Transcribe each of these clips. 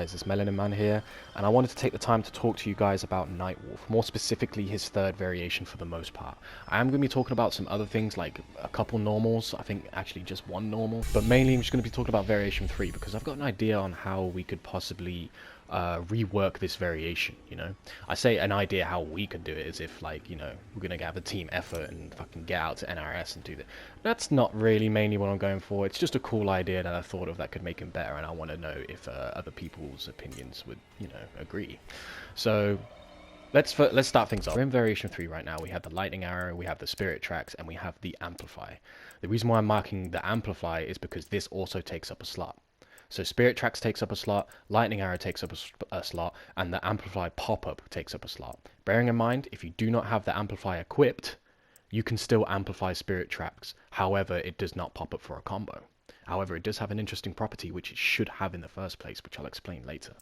guys, it's Melanin Man here, and I wanted to take the time to talk to you guys about Nightwolf, more specifically his third variation for the most part. I am going to be talking about some other things like a couple normals, I think actually just one normal, but mainly I'm just going to be talking about variation 3 because I've got an idea on how we could possibly rework this variation, you know. I say an idea how we could do it as if, like, you know, we're gonna have a team effort and fucking get out to NRS and do that. That's not really mainly what I'm going for. It's just a cool idea that I thought of that could make him better, and I want to know if other people's opinions would, you know, agree. So let's start things off. We're in variation 3 right now. We have the lightning arrow, we have the spirit tracks, and we have the amplify. The reason why I'm marking the amplify is because this also takes up a slot. So Spirit Tracks takes up a slot, Lightning Arrow takes up a slot, and the Amplify pop-up takes up a slot. Bearing in mind, if you do not have the Amplify equipped, you can still amplify Spirit Tracks. However, it does not pop up for a combo. However, it does have an interesting property, which it should have in the first place, which I'll explain later.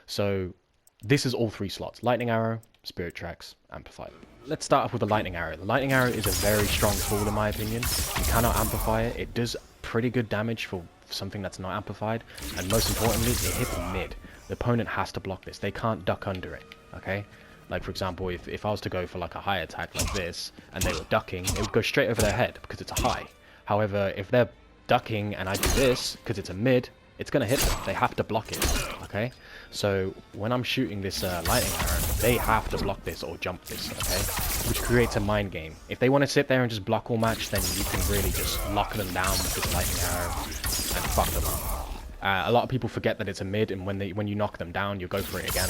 So this is all 3 slots: Lightning Arrow, Spirit Tracks, Amplify. Let's start off with the Lightning Arrow. The Lightning Arrow is a very strong tool in my opinion. You cannot amplify it. It does pretty good damage for something that's not amplified, and most importantly, it hits mid. The opponent has to block this. They can't duck under it, okay? Like, for example, if I was to go for like a high attack like this, and they were ducking, it would go straight over their head because it's a high. However, if they're ducking and I do this, because it's a mid, it's going to hit them. They have to block it, okay? So when I'm shooting this lightning arrow, they have to block this or jump this, okay? Which creates a mind game. If they want to sit there and just block all match, then you can really just lock them down with this lightning arrow and fuck them up. A lot of people forget that it's a mid, and when you knock them down, you go for it again,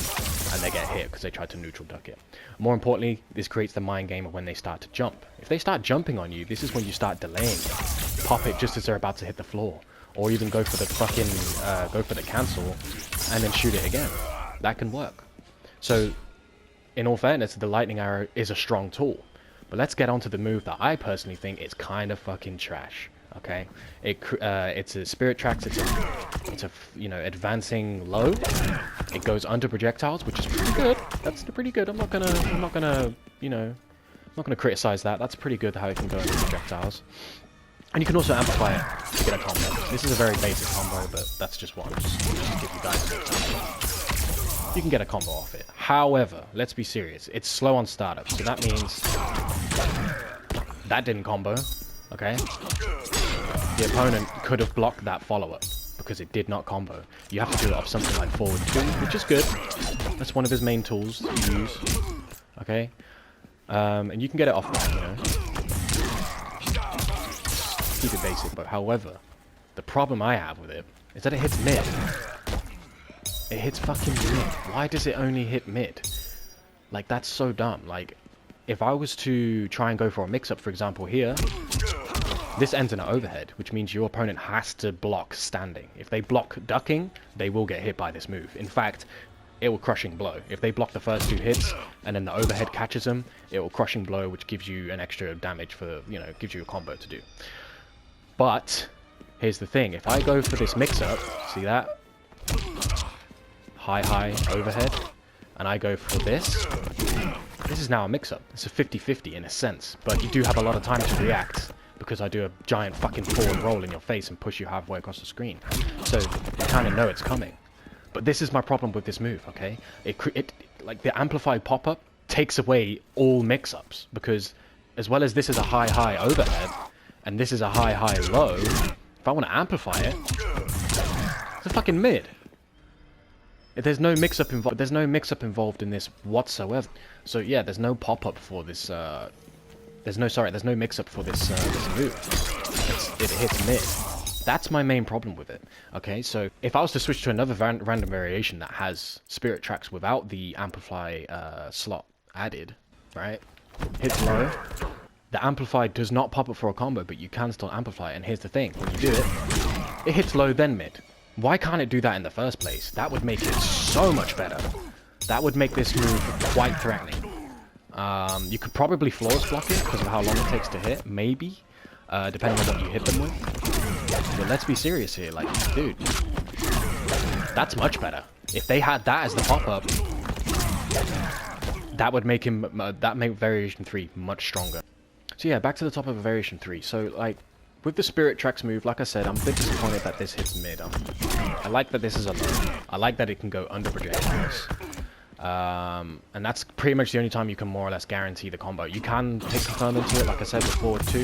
and they get hit because they tried to neutral duck it. More importantly, this creates the mind game of when they start to jump. If they start jumping on you, this is when you start delaying it. Pop it just as they're about to hit the floor. Or even go for the fucking, go for the cancel, and then shoot it again. That can work. So, in all fairness, the lightning arrow is a strong tool. But let's get on to the move that I personally think is kind of fucking trash. Okay, it's a spirit tracks. It's a you know, advancing low. It goes under projectiles, which is pretty good. That's pretty good. I'm not gonna you know, I'm not gonna criticize that. That's pretty good how it can go under projectiles. And you can also amplify it to get a combo. This is a very basic combo, but that's just what I'm just give you guys an example. You can get a combo off it. However, let's be serious. It's slow on startup, so that means that didn't combo. Okay, the opponent could have blocked that follow-up because it did not combo. You have to do it off something like forward 2, which is good. That's one of his main tools to use. Okay, and you can get it off that, you know. Keep it basic, but however, the problem I have with it is that it hits mid. It hits fucking mid. Why does it only hit mid? Like, that's so dumb. Like, if I was to try and go for a mix-up, for example, here, this ends in an overhead, which means your opponent has to block standing. If they block ducking, they will get hit by this move. In fact, it will crushing blow. If they block the first 2 hits, and then the overhead catches them, it will crushing blow, which gives you an extra damage for, you know, gives you a combo to do. But here's the thing, if I go for this mix-up, see that? High overhead, and I go for this is now a mix-up. It's a 50-50 in a sense, but you do have a lot of time to react because I do a giant fucking forward roll in your face and push you halfway across the screen. So you kind of know it's coming. But this is my problem with this move, okay? It like the amplified pop-up takes away all mix-ups because as well as this is a high overhead, and this is a high low, if I want to amplify it, it's a fucking mid. There's no mix-up involved. There's no mix-up involved in this whatsoever. So yeah, there's no pop-up for this. There's no mix-up for this move. It hits mid. That's my main problem with it. Okay, so if I was to switch to another random variation that has spirit tracks without the amplify slot added, right? Hits low. The amplify does not pop up for a combo, but you can still amplify it. And here's the thing, when you do it, it hits low then mid. Why can't it do that in the first place? That would make it so much better. That would make this move quite threatening. You could probably flawless block it because of how long it takes to hit, maybe. Depending on what you hit them with. But let's be serious here, like, dude. That's much better. If they had that as the pop-up, that would make him, that make variation 3 much stronger. So yeah, back to the top of variation 3. So, like, with the Spirit Tracks move, like I said, I'm a bit disappointed that this hits mid. I like that this is a low. I like that it can go under projectiles. And that's pretty much the only time you can more or less guarantee the combo. You can take confirm into it, like I said, with forward 2.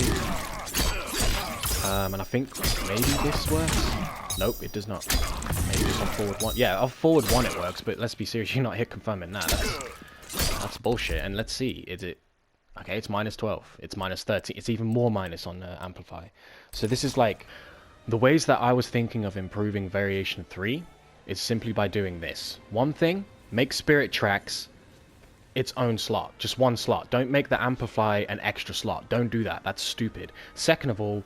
And I think maybe this works. Nope, it does not. Maybe just on forward 1. Yeah, on forward 1 it works, but let's be serious, you're not hit confirming that. That's bullshit. And let's see, is it... Okay, it's minus 12. It's minus 13. It's even more minus on Amplify. So this is like... The ways that I was thinking of improving Variation 3 is simply by doing this. One thing, make Spirit Tracks its own slot. Just one slot. Don't make the Amplify an extra slot. Don't do that. That's stupid. Second of all,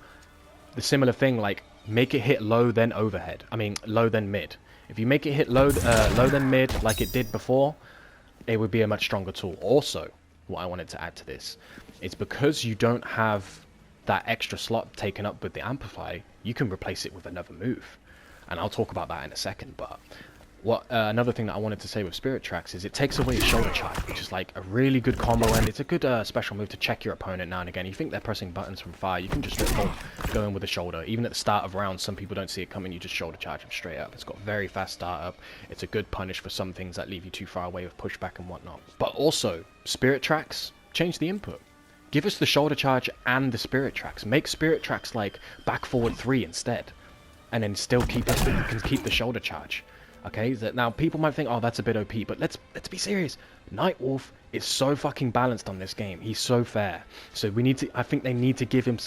the similar thing, like, make it hit low then overhead. I mean, low then mid. If you make it hit low then mid like it did before, it would be a much stronger tool. Also, what I wanted to add to this is because you don't have that extra slot taken up with the Amplify, you can replace it with another move. And I'll talk about that in a second, but what another thing that I wanted to say with Spirit Tracks is it takes away shoulder charge, which is like a really good combo, and it's a good special move to check your opponent now and again. You think they're pressing buttons from fire, you can just straight up go in with a shoulder. Even at the start of rounds, some people don't see it coming, you just shoulder charge them straight up. It's got very fast start up. It's a good punish for some things that leave you too far away with pushback and whatnot. But also, Spirit Tracks, change the input. Give us the shoulder charge and the Spirit Tracks. Make Spirit Tracks like back forward 3 instead. And then still keep the shoulder charge. Okay, now people might think, oh, that's a bit OP, but let's be serious. Nightwolf is so fucking balanced on this game. He's so fair. So I think they need to give him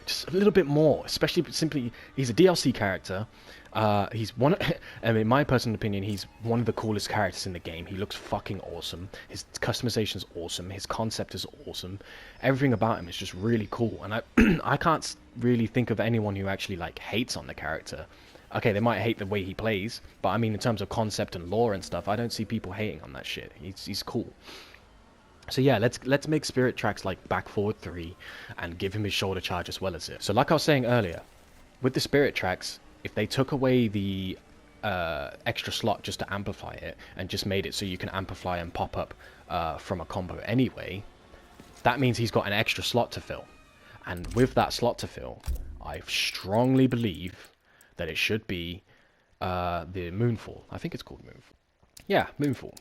just a little bit more, especially simply, he's a DLC character. He's one, and in my personal opinion, he's one of the coolest characters in the game. He looks fucking awesome. His customization is awesome. His concept is awesome. Everything about him is just really cool. And I can't really think of anyone who actually like hates on the character. Okay, they might hate the way he plays, but I mean in terms of concept and lore and stuff, I don't see people hating on that shit. He's cool. So yeah, let's make Spirit Tracks like back forward 3 and give him his shoulder charge as well as it. So like I was saying earlier, with the Spirit Tracks, if they took away the extra slot just to amplify it and just made it so you can amplify and pop up from a combo anyway, that means he's got an extra slot to fill. And with that slot to fill, I strongly believe that it should be the Moonfall. I think it's called Moonfall. Yeah, Moonfall.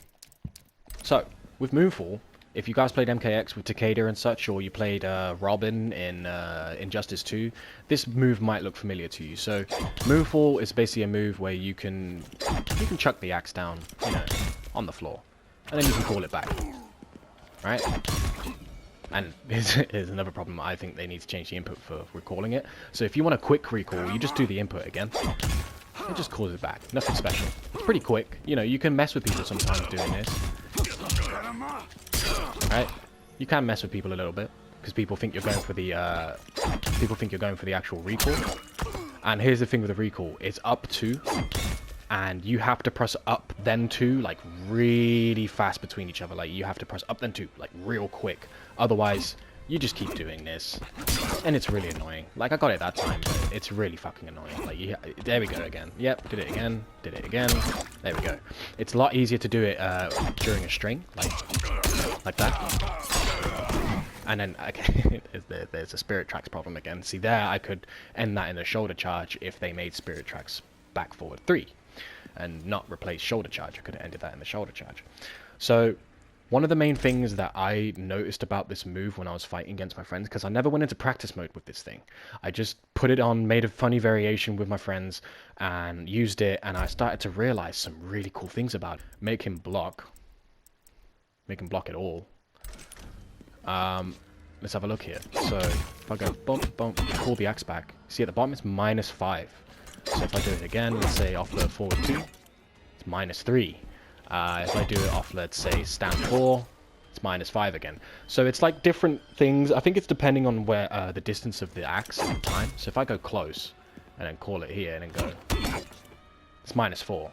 So, with Moonfall, if you guys played MKX with Takeda and such, or you played Robin in Injustice 2, this move might look familiar to you. So, Moonfall is basically a move where you can chuck the axe down, you know, on the floor, and then you can call it back, right? And here's another problem. I think they need to change the input for recalling it. So if you want a quick recall, you just do the input again. It just calls it back. Nothing special. It's pretty quick. You know, you can mess with people sometimes doing this. Right? You can mess with people a little bit because people think you're going for the actual recall. And here's the thing with the recall: it's up 2, and you have to press up then 2 like really fast between each other. Like you have to press up then 2 like real quick. Otherwise, you just keep doing this, and it's really annoying. Like, I got it that time, but it's really fucking annoying. Like, there we go again. Yep, did it again, there we go. It's a lot easier to do it during a string, like that. And then, okay, there's a Spirit Tracks problem again. See, there, I could end that in a shoulder charge if they made Spirit Tracks back forward 3, and not replace shoulder charge. I could have ended that in the shoulder charge. So, one of the main things that I noticed about this move when I was fighting against my friends, because I never went into practice mode with this thing. I just put it on, made a funny variation with my friends, and used it, and I started to realize some really cool things about it. Make him block it all. Let's have a look here. So, if I go bump, bump, call the axe back. See at the bottom it's -5. So if I do it again, let's say off the forward 2, it's -3. If I do it off, let's say, stand 4, it's -5 again. So it's like different things. I think it's depending on where the distance of the axe at the time. So if I go close and then call it here and then go, it's -4.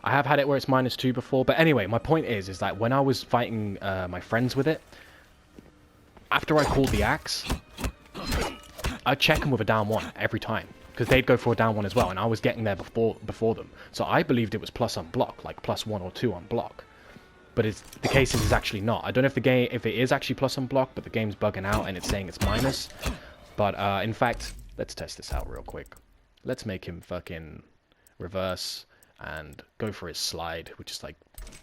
I have had it where it's -2 before. But anyway, my point is that when I was fighting my friends with it, after I called the axe, I'd check them with a down 1 every time. Because they'd go for a down 1 as well, and I was getting there before them. So I believed it was plus on block, like +1 or 2 on block. But the case is it's actually not. I don't know if it is actually plus on block, but the game's bugging out and it's saying it's minus. But in fact, Let's test this out real quick. Let's make him fucking reverse and go for his slide, which is like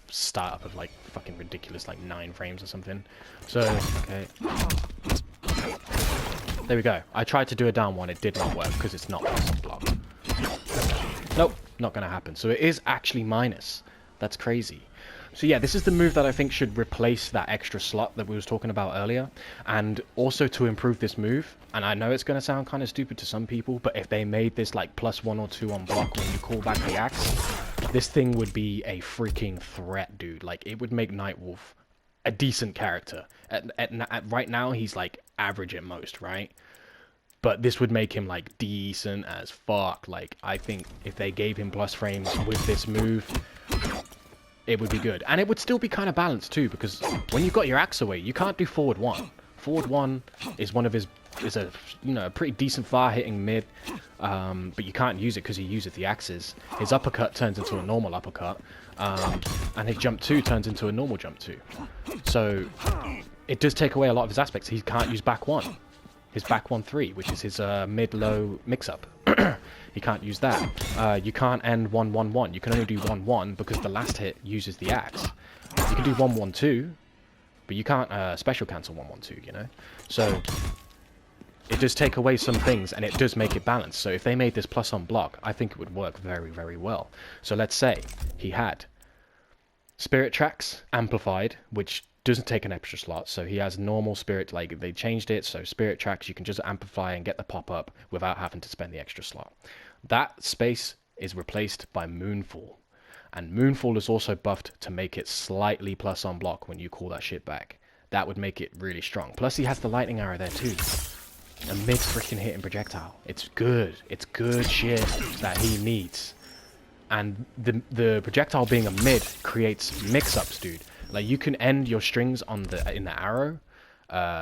startup of like fucking ridiculous, like 9 frames or something. So, okay. There we go. I tried to do a down one, it did not work because it's not plus on block. Nope, not gonna happen. So it is actually minus. That's crazy. So yeah, this is the move that I think should replace that extra slot that we was talking about earlier. And also to improve this move, and I know it's going to sound kind of stupid to some people, but if they made this like +1 or 2 on block when you call back the axe, this thing would be a freaking threat, dude. Like, it would make Nightwolf a decent character. At right now, he's like average at most, right? But this would make him like decent as fuck. Like, I think if they gave him plus frames with this move, it would be good. And it would still be kind of balanced too, because when you've got your axe away, you can't do forward 1. Forward 1 is one of his, is a, you know, a pretty decent far hitting mid, but you can't use it because he uses the axes. His uppercut turns into a normal uppercut, and his jump 2 turns into a normal jump 2. So it does take away a lot of his aspects. He can't use back 1. His back 1-3, which is his mid-low mix-up. You can't use that. You can't end 1-1-1. You can only do 1-1 because the last hit uses the axe. You can do 1-1-2, but you can't special cancel 1-1-2, you know? So it does take away some things, and it does make it balanced. So if they made this plus on block, I think it would work very, very well. So let's say he had Spirit Tracks amplified, which doesn't take an extra slot, so he has normal spirit, like they changed it, so Spirit Tracks you can just amplify and get the pop-up without having to spend the extra slot. That space is replaced by Moonfall, and Moonfall is also buffed to make it slightly plus on block when you call that shit back. That would make it really strong. Plus he has the lightning arrow there too. A mid freaking hitting projectile. It's good shit that he needs. And the projectile being a mid creates mix-ups, dude. Like, you can end your strings on in the arrow.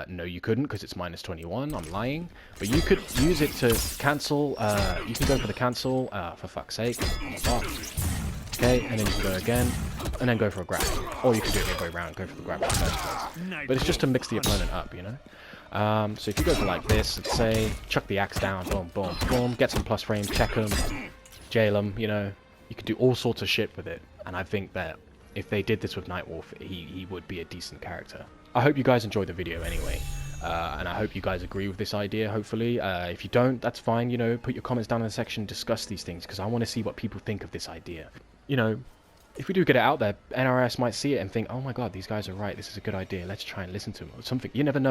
No, you couldn't because it's -21. I'm lying. But you could use it to cancel. You can go for the cancel. For fuck's sake. Okay, and then you can go again, and then go for a grab. Or you could do it the other way around, go for the grab in the first place. But it's just to mix the opponent up, you know? So if you go for like this, let's say, chuck the axe down, boom, boom, boom, get some plus frames, check them, jail them, you know? You could do all sorts of shit with it. And I think that if they did this with Nightwolf, he would be a decent character. I hope you guys enjoyed the video anyway, and I hope you guys agree with this idea, hopefully. If you don't, that's fine, you know, put your comments down in the section, discuss these things, because I want to see what people think of this idea. You know, if we do get it out there, NRS might see it and think, oh my god, these guys are right, this is a good idea, let's try and listen to them, or something. You never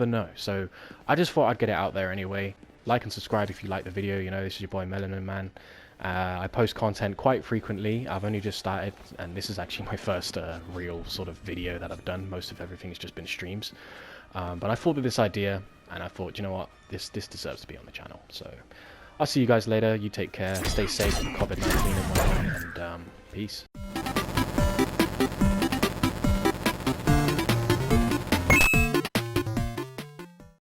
know. So, I just thought I'd get it out there anyway. Like and subscribe if you like the video, you know, this is your boy Melanin Man. I post content quite frequently. I've only just started, and this is actually my first real sort of video that I've done. Most of everything has just been streams. But I thought of this idea, and I thought, you know what, this deserves to be on the channel. So I'll see you guys later. You take care, stay safe with COVID-19 and whatnot, and peace.